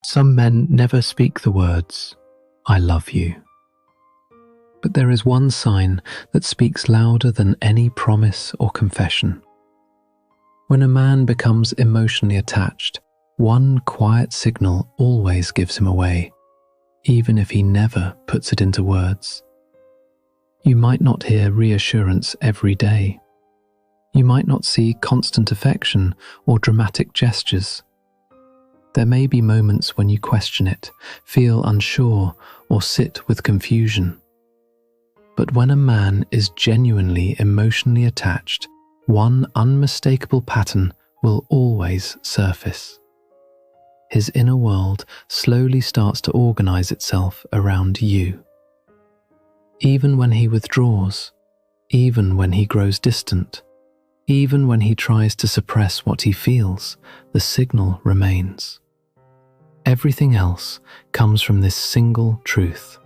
Some men never speak the words, "I love you." But there is one sign that speaks louder than any promise or confession. When a man becomes emotionally attached, one quiet signal always gives him away, even if he never puts it into words. You might not hear reassurance every day. You might not see constant affection or dramatic gestures. There may be moments when you question it, feel unsure, or sit with confusion. But when a man is genuinely emotionally attached, one unmistakable pattern will always surface. His inner world slowly starts to organize itself around you. Even when he withdraws, even when he grows distant, even when he tries to suppress what he feels, the signal remains. Everything else comes from this single truth.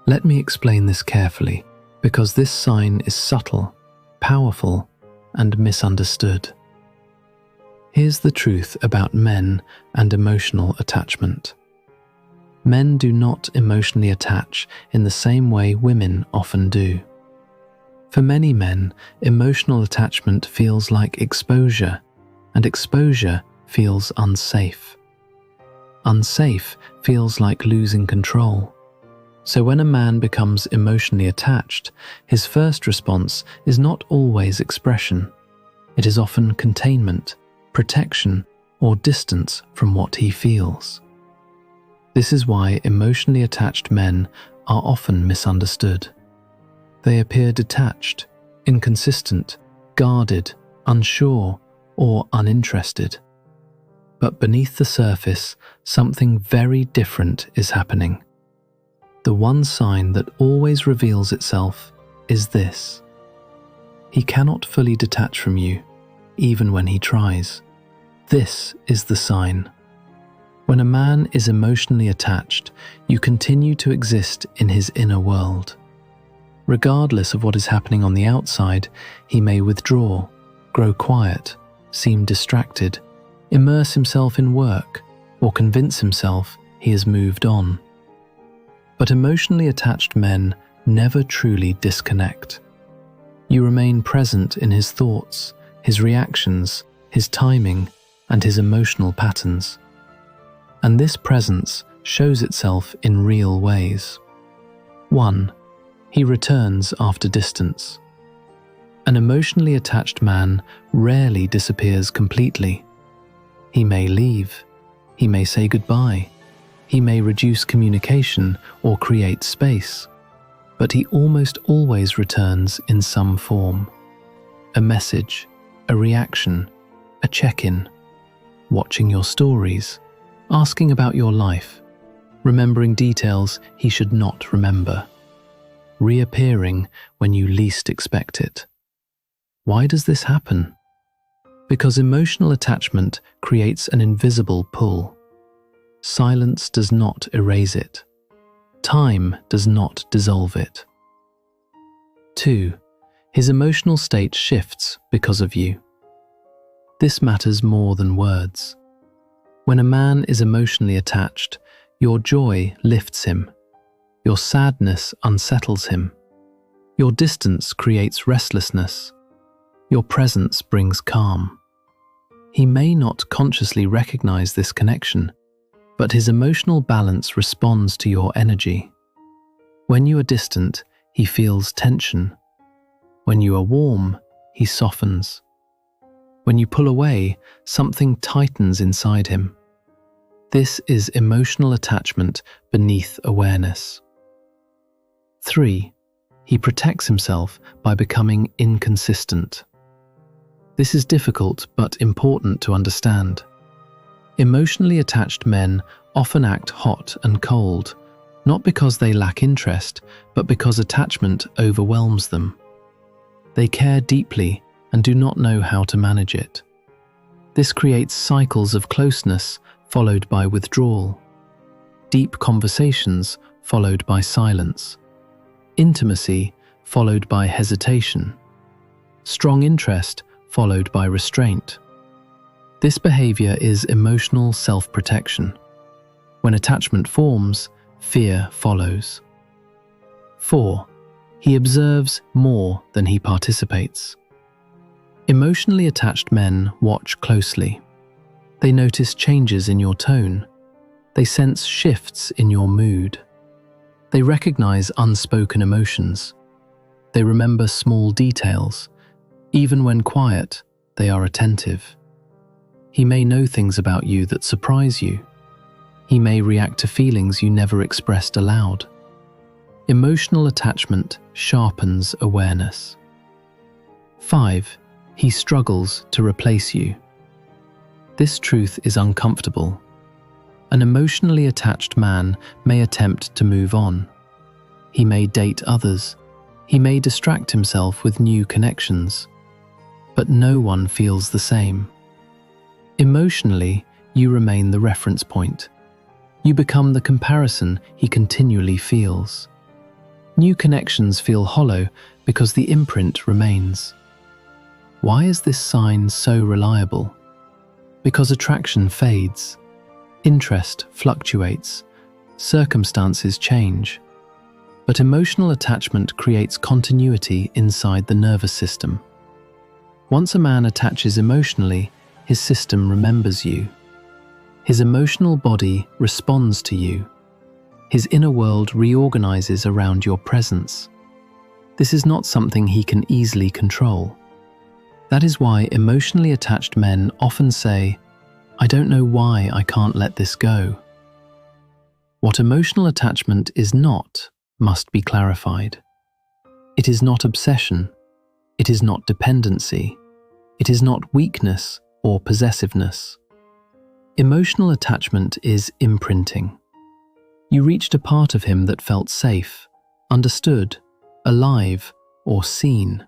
Let me explain this carefully, because this sign is subtle, powerful, and misunderstood. Here's the truth about men and emotional attachment. Men do not emotionally attach in the same way women often do. For many men, emotional attachment feels like exposure, and exposure feels unsafe. Unsafe feels like losing control. So when a man becomes emotionally attached, his first response is not always expression. It is often containment, protection, or distance from what he feels. This is why emotionally attached men are often misunderstood. They appear detached, inconsistent, guarded, unsure, or uninterested. But beneath the surface, something very different is happening. The one sign that always reveals itself is this: he cannot fully detach from you, even when he tries. This is the sign. When a man is emotionally attached, you continue to exist in his inner world. Regardless of what is happening on the outside, he may withdraw, grow quiet, seem distracted, immerse himself in work, or convince himself he has moved on. But emotionally attached men never truly disconnect. You remain present in his thoughts, his reactions, his timing, and his emotional patterns. And this presence shows itself in real ways. 1. He returns after distance. An emotionally attached man rarely disappears completely. He may leave, he may say goodbye, he may reduce communication or create space, but he almost always returns in some form. A message, a reaction, a check-in, watching your stories, asking about your life, remembering details he should not remember, reappearing when you least expect it. Why does this happen? Because emotional attachment creates an invisible pull. Silence does not erase it. Time does not dissolve it. 2. His emotional state shifts because of you. This matters more than words. When a man is emotionally attached, your joy lifts him. Your sadness unsettles him. Your distance creates restlessness. Your presence brings calm. He may not consciously recognize this connection, but his emotional balance responds to your energy. When you are distant, he feels tension. When you are warm, he softens. When you pull away, something tightens inside him. This is emotional attachment beneath awareness. 3. He protects himself by becoming inconsistent. This is difficult but important to understand. Emotionally attached men often act hot and cold, not because they lack interest, but because attachment overwhelms them. They care deeply and do not know how to manage it. This creates cycles of closeness followed by withdrawal, deep conversations followed by silence, intimacy followed by hesitation, strong interest followed by restraint. This behavior is emotional self-protection. When attachment forms, fear follows. 4. He observes more than he participates. Emotionally attached men watch closely. They notice changes in your tone. They sense shifts in your mood. They recognize unspoken emotions. They remember small details. Even when quiet, they are attentive. He may know things about you that surprise you. He may react to feelings you never expressed aloud. Emotional attachment sharpens awareness. 5. He struggles to replace you. This truth is uncomfortable. An emotionally attached man may attempt to move on. He may date others. He may distract himself with new connections. But no one feels the same. Emotionally, you remain the reference point. You become the comparison he continually feels. New connections feel hollow because the imprint remains. Why is this sign so reliable? Because attraction fades, interest fluctuates, circumstances change. But emotional attachment creates continuity inside the nervous system. Once a man attaches emotionally, his system remembers you. His emotional body responds to you. His inner world reorganizes around your presence. This is not something he can easily control. That is why emotionally attached men often say, "I don't know why I can't let this go." What emotional attachment is not must be clarified. It is not obsession. It is not dependency. It is not weakness or possessiveness. Emotional attachment is imprinting. You reached a part of him that felt safe, understood, alive, or seen.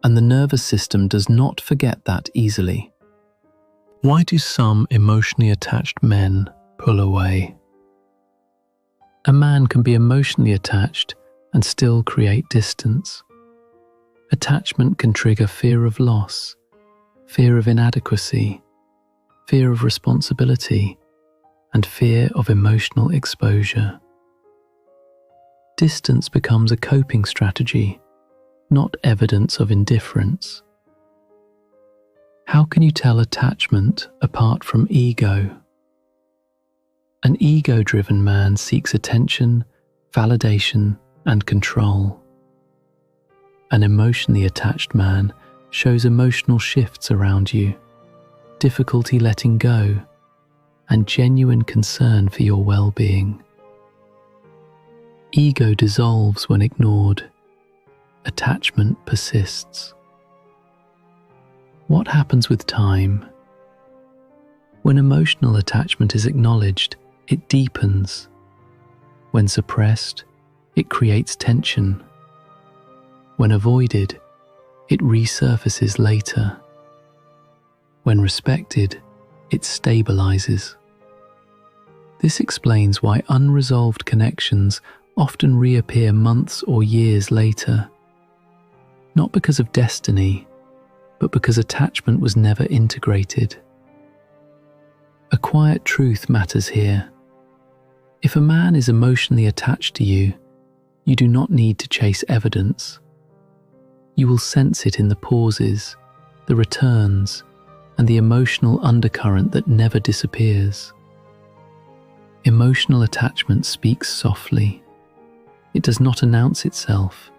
And the nervous system does not forget that easily. Why do some emotionally attached men pull away? A man can be emotionally attached and still create distance. Attachment can trigger fear of loss, fear of inadequacy, fear of responsibility, and fear of emotional exposure. Distance becomes a coping strategy, not evidence of indifference. How can you tell attachment apart from ego? An ego-driven man seeks attention, validation, and control. An emotionally attached man shows emotional shifts around you, difficulty letting go, and genuine concern for your well-being. Ego dissolves when ignored. Attachment persists. What happens with time? When emotional attachment is acknowledged, it deepens. When suppressed, it creates tension. When avoided, it resurfaces later. When respected, it stabilizes. This explains why unresolved connections often reappear months or years later. Not because of destiny, but because attachment was never integrated. A quiet truth matters here. If a man is emotionally attached to you, you do not need to chase evidence. You will sense it in the pauses, the returns, and the emotional undercurrent that never disappears. Emotional attachment speaks softly. It does not announce itself.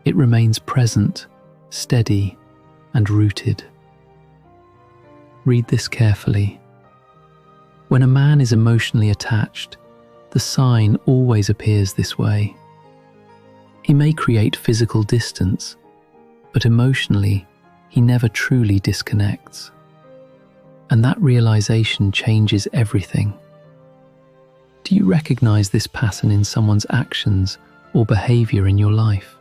It remains present, steady, and rooted. Read this carefully. When a man is emotionally attached, the sign always appears this way. He may create physical distance, but emotionally, he never truly disconnects. And that realization changes everything. Do you recognize this pattern in someone's actions or behavior in your life?